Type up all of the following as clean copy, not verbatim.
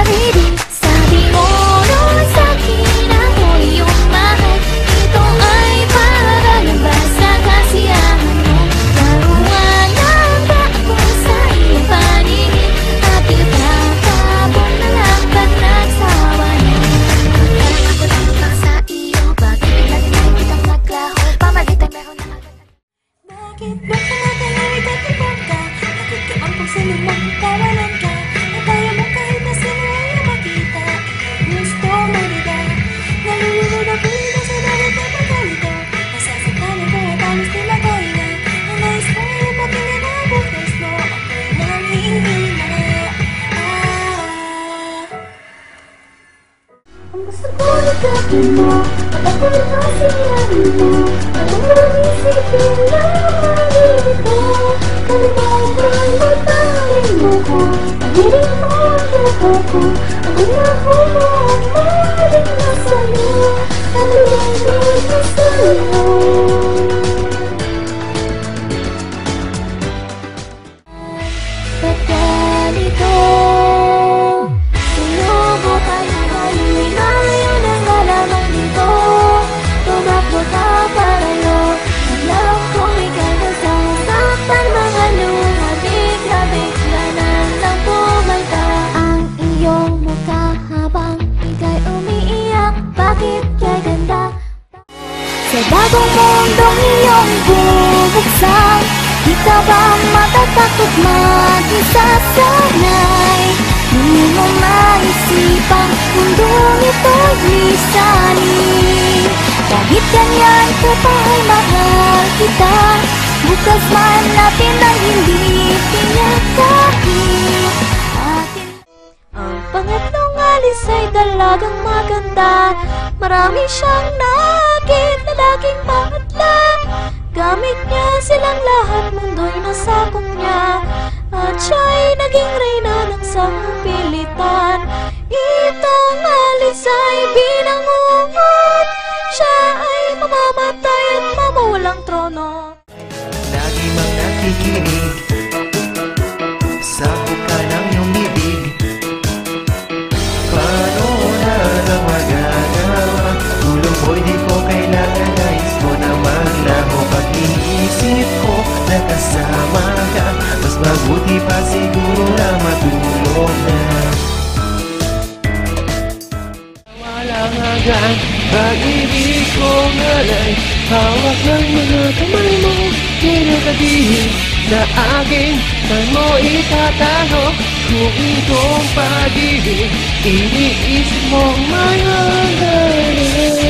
umibig. Sabi mo noon sa'kin ako iyong mahal. Ito ay para lang ba sa kasiyahan mo? Naruwanan ba ako sa iyong paningin? At itatapon na lang ba't nagsawa na? Ako lang pa sa iyo, bakit natin ay kitang naglaho? Pamalit ay meron na maganda. Bakit ba tumatangay ka tipong ka? Bakit ka ang pagsulong mong tawanan ka? At ayaw mo kahit na sino ay makita. Gusto mo diba? Nalulunod ang pulida sa dagat na pagkalito. Nasasaktan ako at alos nila kayo na. Ang nais ko ngayon matingin ang bukas mo. Ako'y nanghihina. Ang gusto ko nagkapin mo, at ako'y nasinabi mo. At ang isipin na mahirap ko. Kalimutan mo tayo mo ko. Pahirin mo ang lupa ko. Ang inaho mo at maling na sa'yo. Ang lingkod na sa'yo. Ba't ganito? Sinubo tayo ngayon, ngayon ang alamang dito. Tumakbo ka parayo. Alam ko ikaw nasasaktan mga luha. Bigla-bigla na lang pumalta ang iyong mukha habang ika'y umiiyak. Bakit kaya ganda? Sa bagong mundong iyong bubuksan, di ka ba matatakot mag-isasanay? Hindi mo maisipang mundong ito'y lisanin. Kahit ganyan ka pa ay mahal kita. Bukas man natin ang hindi pinakain atin. Ang pangatlong alis ay dalagang maganda. Marami siyang nakit, lalaking mahatlang. Gamit niya silang lahat, mundo'y nasakop niya. At siya'y naging reyna ng sanggupilitan. Itong alis ay binangungot. Siya ay mamamatay at mawawalang trono. Lagi mang nakikinig sa buka ng iyong bibig. Paano na lang magagawa? Tulong mo'y di ko kailangan. Nais mo na maglaho. Pag iniisip ko na kasama ka, mas mabuti pa siguro na matulog na. Walang hanggan, pag-ibig ko ngalay. Hawak ng mga kamay mo, kinakabihis na aking saan mo itatago. Kung itong pag-ibig, iniisip mong may hangganan.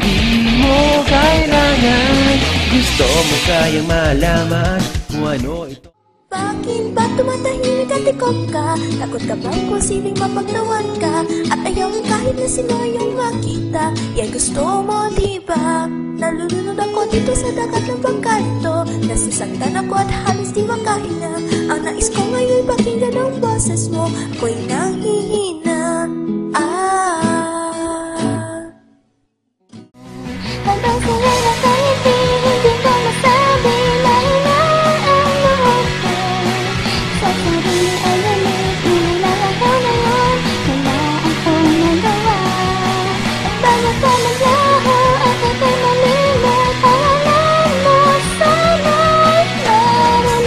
Di mo kailangan, gusto mo kayang malaman kung ano ito. Bakit ba tumatahimik at tikop ka? Takot ka bang kung siling mapagtawan ka? At ayaw mo kahit na sino yung makita. Yan gusto mo diba? Nalulunod ako dito sa dagat ng pagkalito. Nasasaktan ako at halos di makahinga. Ang nais ko ngayon pakinggan ang boses mo. Ako'y nanghihina. Hanggang sa walang kahiti, hindi ko masabi na inaangat ko. Sa sarili ay lamig, inulang ako ngayon. Wala akong nagawa. At bago ka maglaho, at ako'y malimot. Pangalan mo sana'y marinig.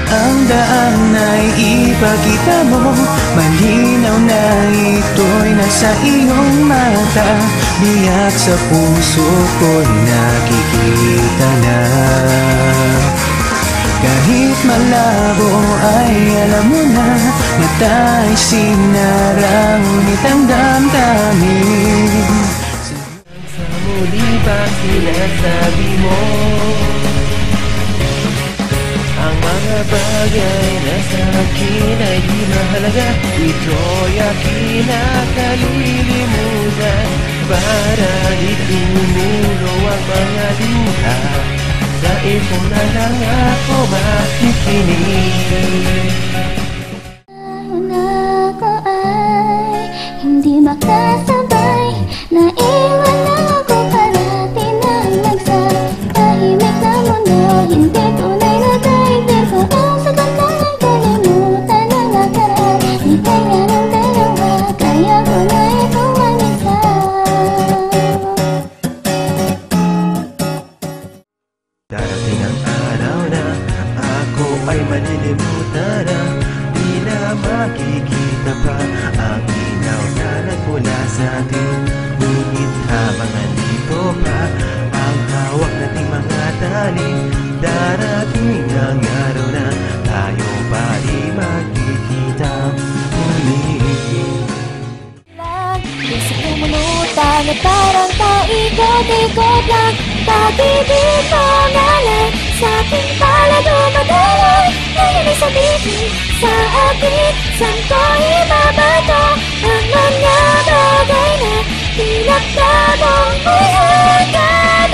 Ang daan ay ipakita mo. Malinaw na ito'y nasa iyong mata. Biyak sa puso ko'y nakikita na. Kahit malabo ay alam mo na. Mata'y sinarang ngunit ang damdamin. Sa muli ba sinasabi mo ang mga bagay na sa akin ay di mahalaga? Ito'y aking nakalilimutan para di tumulo ang mga luha. Sa ito na lang ako makikinig. Ako ay hindi makasabay. Naiwan ako parati nang nagsatahimik na mundo. Hindi tunay na daigdig ko ang sagot na na di na makikita pa ang inaw na nagmula sa atin. Ngunit habang nandito pa ang hawak nating mga tali, darating ang araw na tayo pa di magkikita muli. Isip lumulutan at parang paikot-ikot lang. Pag-ibig mo nga lang sa'king pala dumadalang. Ngayon ay sabihin sa akin, saan ko ibabato ang mga bagay na tinakda mong may hangganan.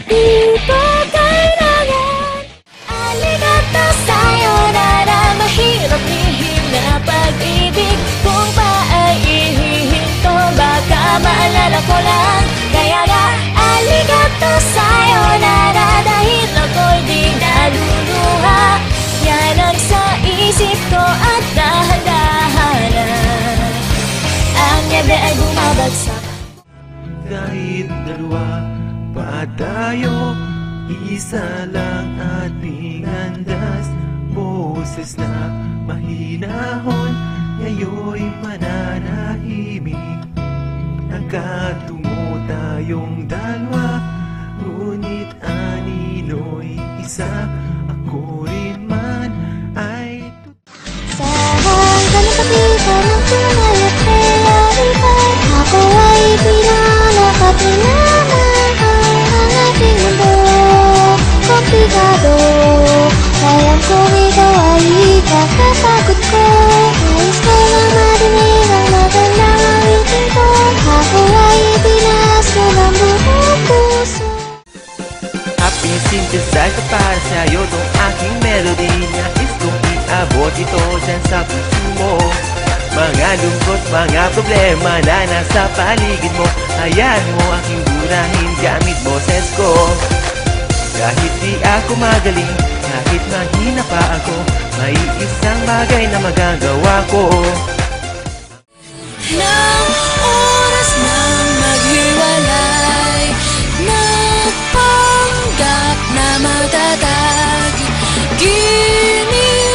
Di ko kailangan. Aligato sa'yo na mahirap lihim na pag-ibig. Kung pa ay ihihinto, baka maalala ko lang. Kaya nga, aligato sa'yo na dahil ako'y di naluluha. Yan ang sa isip ko at dahan-dahanan ang niyebe ay bumabagsak. Kahit dalawa pa tayo, isa lang ating andas. Boses na mahinahon, ngayon'y mananahimik. Nagkatungo tayong dalawa, ngunit anino'y isa. Ako rin man ay Saan ka nakapitan ng tunay at realidad? Ako ay pinanakap nilaman ang ating mundo. Komplikado, alam kong ikaw ay ikakapagod ko. Nais ko na marinig ang magandang awitin ko. Ako ay itinas ko ng buong puso. Happy synthesize ko para sa'yo tong aking melody. Nais kong iabot ito dyan sa puso mo. Mga lungkot, mga problema na nasa paligid mo, hayaan mo aking burahin gamit boses ko. Kahit di ako magaling, kahit mahina pa ako, may isang bagay na magagawa ko. Nang oras nang maghiwalay, nagpanggap na matatag. Ginhawa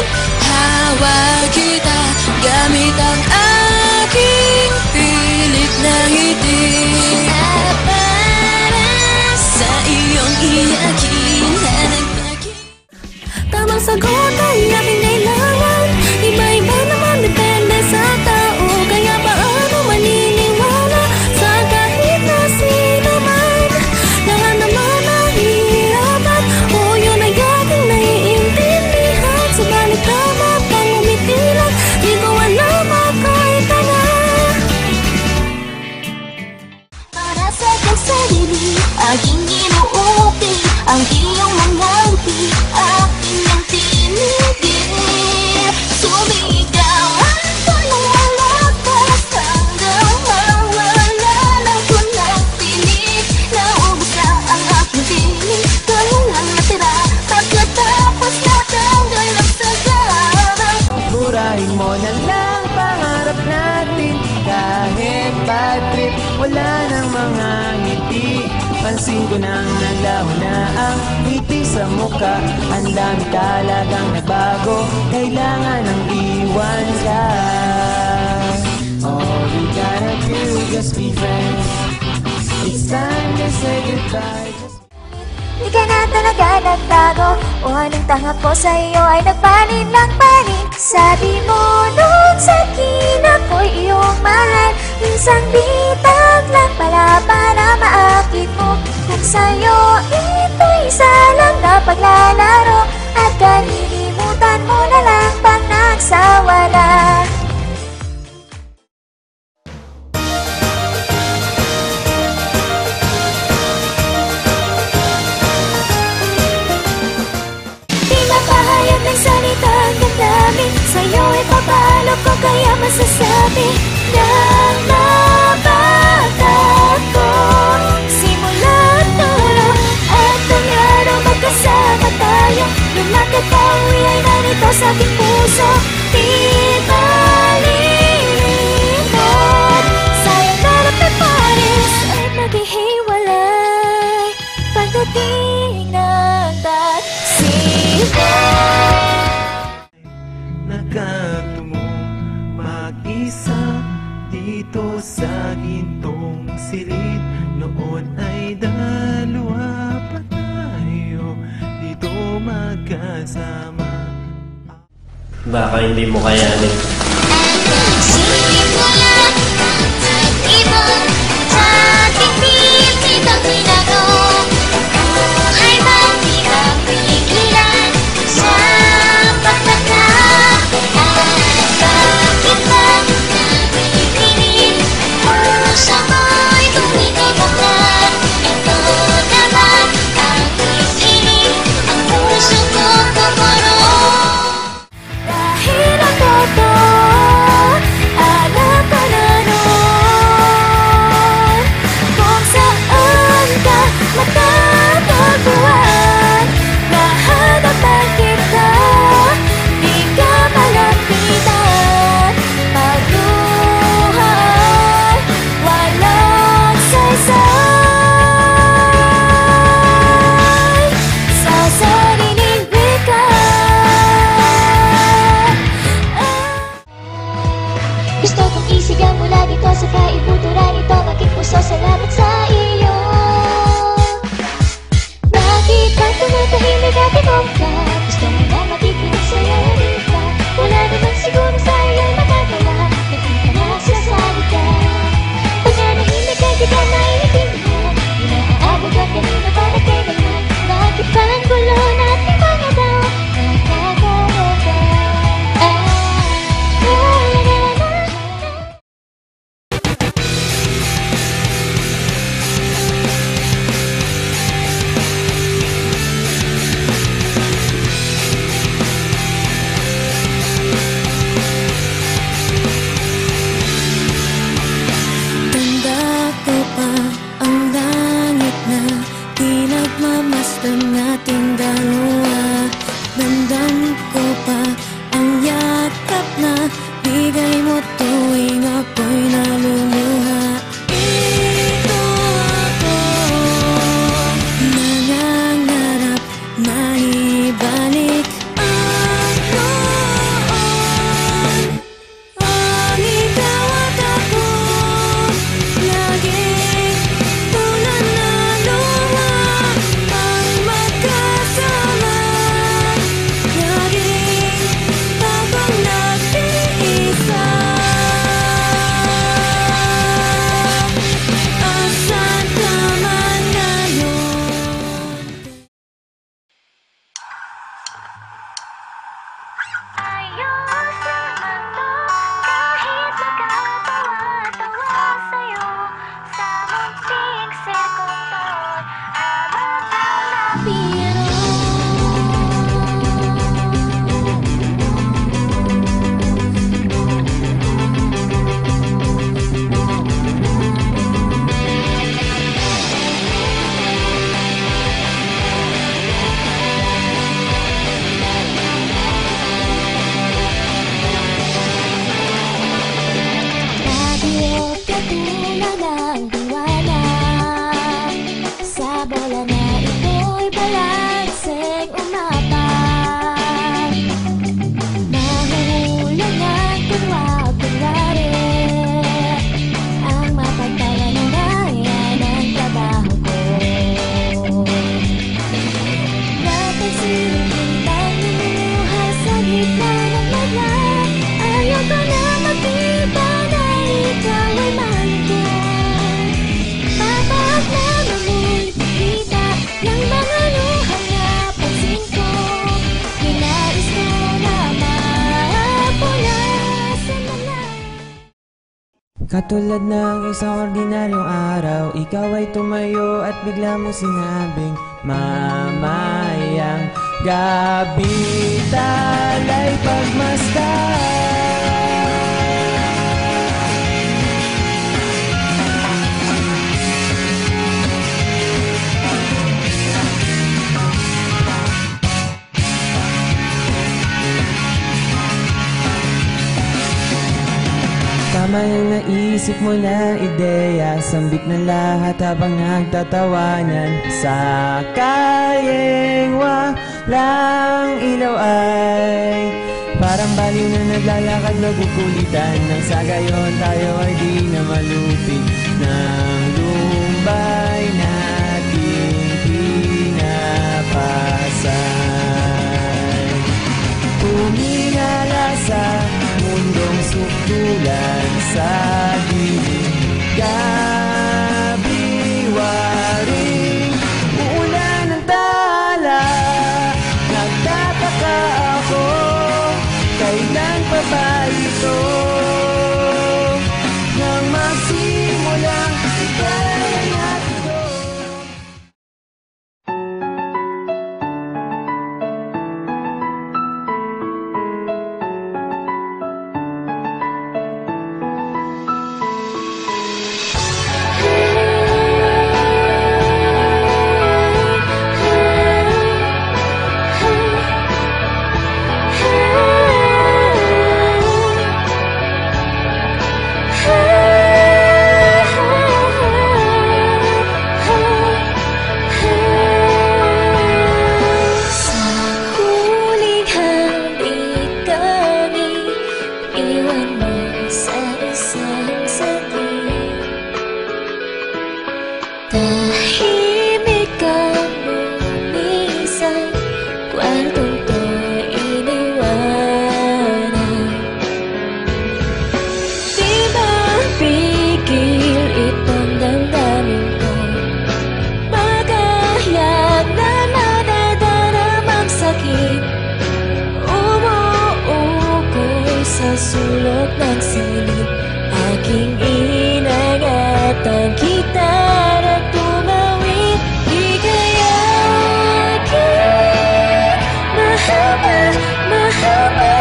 kita gamit ang aking pilit na ngiti. At para sa iyong iyakin na nagpakita, tamang sagot ay aking kailangan. Iba-iba naman depende sa tao, kaya paano maniniwala sa kahit na sino man. Lahat naman nahihirapan, o yun ay aking naiintindihan. Subalit tama pang umitilang, di ko alam ako'y tanga. Para sa iyong sarili, aking inuupi ang iyong mga ngiti, aking ang tinigil. Sumigawan ko ng malakas hanggang mawala ng kunang pinig. Naubos na ang aking pinig, ganun lang natira pagkatapos natanggal ang sagara. Murahin mo na lang pangarap natin. Kahit bad trip, wala nang mga ngiti. Pansin ko nang naglaho na ang ngiti sa muka. Ang dami talagang nabago, kailangan ng iwan ka. All we gotta do, just be friends. It's time to say goodbye. Di ka na talaga nagtago, o anong tanga ko sa iyo ay nagpanin lang panin. Sabi mo noon sa'kin ako'y iyong mahal, minsan bitag lang pala para maakit mo. Kung sa'yo ito'y isa lang na paglalaro, at kalilimutan mo na lang pag nagsawala. Pinapahayag ng salita ang damdamin, sa'yo ipapalo ko kaya masasabi ng nabatak ko. Simula't dulo at nangyaro magkasama tayo. Lumakad pa uwi ay narito sa aking puso. Di malilimot, sayang narap na pares at maghihiwalay pagdating ng tagsibay. Baka hindi mo kayanin. Silip mo lang ang ibon sa ating pititang minago. Buhay bang di kapigilan sa pagtaka? At bakit ba nabibinig puso mo'y tumitigaw? Ito naman ang ikinig, ang puso ko kumurong. Dahil ako to, alam ko na nun kung saan ka matatagpuan. Nahanapan kita, di ka malapitan. Pagluhan, walang saysay sa sariling wika. Gusto kong isigaw mula dito sa kaibuturan ito. Aking puso, salamat sa iyo. Bakit ba tumatahimik at ikaw ka? Gusto mo na makikinig sa'yo, di ba? Wala naman siguro sa iyong magagawa. Nakita na sa salita. Pag nanahimik ay di ka naiintindihan. Di naaabot ang kanina para kailanman. Bakit ba ang gulo nating mga tao nakakaloka? Tanda ko pa ang langit na di nagmamasdan nating dalawa. Bandam ko pa ang yakap na bigay mo tuwing ako'y naluluha. Ito ako, nangangarap na ibalik ang noon. Ang ikaw at ako, laging ulan na luma, ang magkasama, laging habang nag-iisa. Asan ka man ngayon? Ayos naman to, kahit magkatawa-tawa sa'yo sa munting sekundon, habang napiro. Nagiyot ka tulad ng liwanag sa bola na ito'y balanseng umapak. Nahuhulog ang kunwari ang mapagtawanan na yan ang trabaho ko. Napansin kitang lumuha sa gitna ng maglan. Ayaw ko na makita na ikaw ay maligyan. Papaak na mamoy kita ng mga luhang napansin ko. Hinais ko na mapunasan mo na. Katulad ng isang ordinaryong araw, ikaw ay tumayo at bigla mong sinabing, mamayang gabi tala'y pagmasdan. Tama yung naisip mo na ideya, sambit na lahat habang nagtatawanan. Sa kalyeng walang ilaw ay parang baliw na naglalakad nagkukulitan. Nang sa gayon tayo ay di na malupit ng lumbay nating pinapasan. Huminga sa mundong sukdulan sa dilim gabi. Waring ulan ng tala, nagtataka ako, kailan pa ba ito nang magsimulang sigayan natin ito? Tahimik ang lumisan, kwartong to iniwanan. Di mapigil itong damdamin ko, magahayag na nadadaramang sakit, umuukoy sa sulok ng silid. Aking inangatan kita na tumawid, di kaya aking mahaba, mahaba.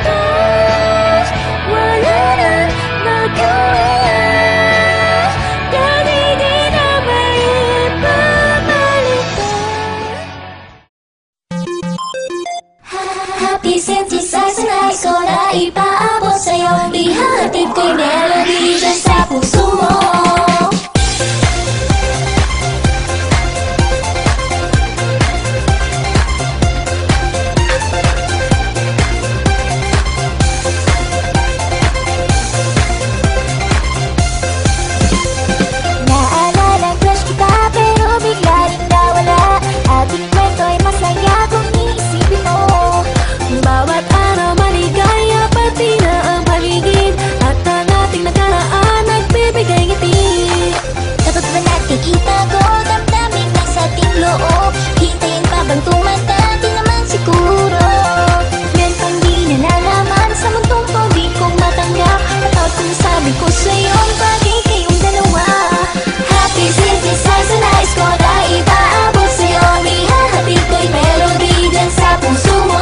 Pagkatapos wala na magawa, dati di na maipapalitan. Happy synthesizer na ko na ipaabot sa'yo, ihahatid ko'y melody dyan sa puso mo. Naalalang crush kita pero bigla rin nawala. Ating kwento'y masaya kung iisipin mo. Bawat araw maligaya, pati na ang paligid, at ang ating nakaraan nagbibigay ngiti. Dapat ba natin itago, damdamin nasa ating loob? Hintayin pa bang tumanda, di naman siguro. Meron kang di nalalaman sa mundong to, di ko matanggap. At kung sabi ko sa'yo, bagay kayong dalawa. Happy synthesizer, nais ko na ipaabot sa'yo, ihahatid ko'y melody dyan sa puso mo.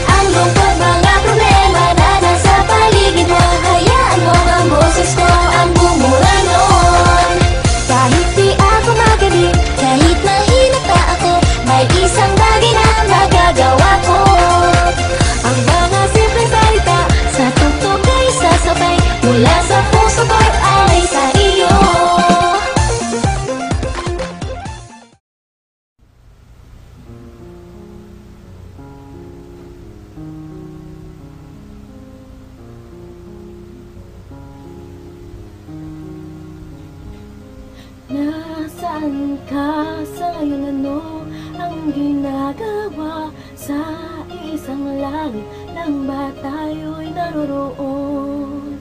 Ang lungkot, mga problema na nasa paligid mo, hayaan mo ang boses ko ang bumura noon. Kahit di ako magaling, kahit mahirap na ako, may isang bagay na magagawa ko. Ang mga simpleng salita sa tugtog ay sasabay, mula sa puso ko'y ay sa iyo. Nasaan ka sa ngayon? Ano ang ginagawa? Sa isang langit lang ba tayo'y naroroon?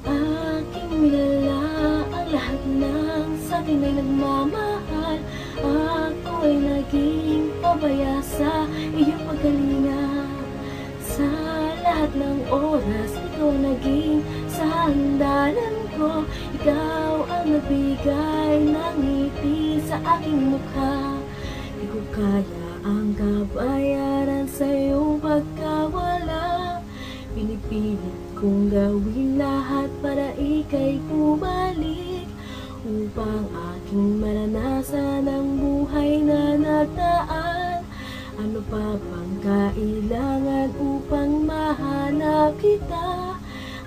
Aking minala ang lahat ng sa atin ay nagmamahal. Ako'y naging pabaya sa iyong pagkalinga. Sa lahat ng oras, ikaw naging sandalan ko. Ikaw ang nagbigay ng ngiti sa aking mukha. Di ko kaya ang kabayaran sa iyong pagkawala. Pinipilit kong gawin lahat para ika'y bumalik, upang aking maranasan ang buhay na nagdaan. Ano pa bang kailangan upang mahanap kita?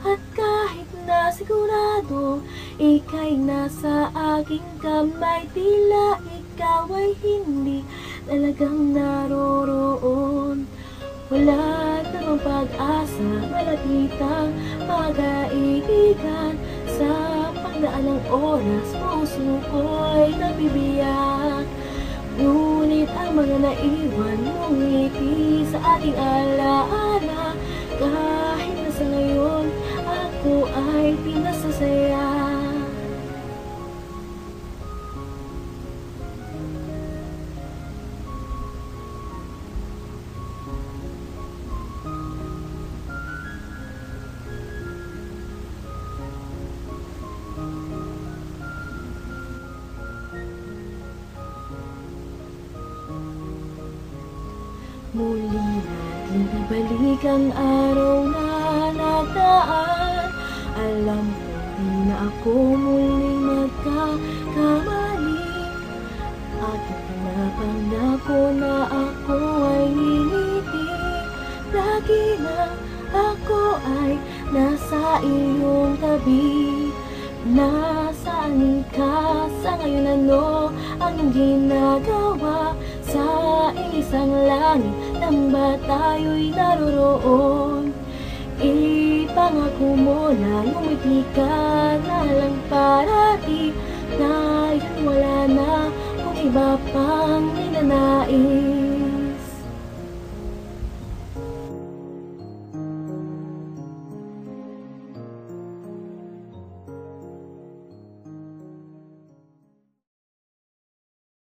At kahit na sigurado ika'y nasa aking kamay, tila ikaw ay hindi talagang naroroon. batitang magkaibigan. Sa pagdaan ng oras, puso ko'y nabibiyak. Ngunit ang mga naiwan mong ngiti sa ating alaala, kahit na sa ngayon ako ay pinasasaya. Muli natin ibalik ang araw na nagdaan. Alam ko di na ako muling magkakamali, at pinapangako na ako ay ngingiti. Lagi na ako ay nasa iyong tabi. Nasaan ka sa ngayon? Ano ang iyong ginagawa sa isang langit nang ba tayo'y naroroon? Ipangako mo na ngumiti ka na lang parati, na yun wala na kung iba pang ninanais.